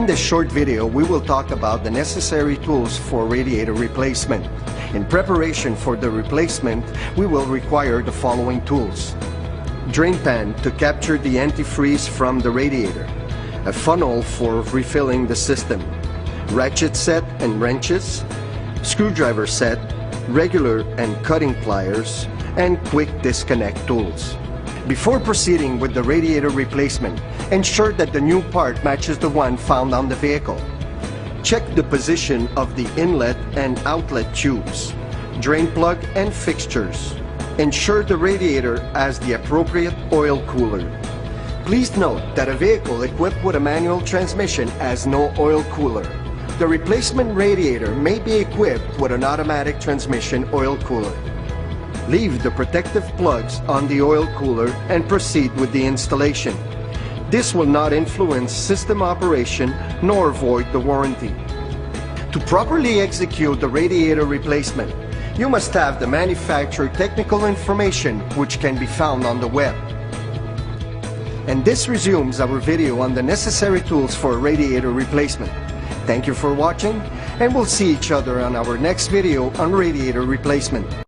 In this short video, we will talk about the necessary tools for radiator replacement. In preparation for the replacement, we will require the following tools: drain pan to capture the antifreeze from the radiator, a funnel for refilling the system, ratchet set and wrenches, screwdriver set, regular and cutting pliers, and quick disconnect tools. Before proceeding with the radiator replacement, ensure that the new part matches the one found on the vehicle. Check the position of the inlet and outlet tubes, drain plug and fixtures. Ensure the radiator has the appropriate oil cooler. Please note that a vehicle equipped with a manual transmission has no oil cooler. The replacement radiator may be equipped with an automatic transmission oil cooler. Leave the protective plugs on the oil cooler and proceed with the installation. This will not influence system operation nor void the warranty. To properly execute the radiator replacement, you must have the manufacturer technical information, which can be found on the web. And this resumes our video on the necessary tools for radiator replacement. Thank you for watching, and we'll see each other on our next video on radiator replacement.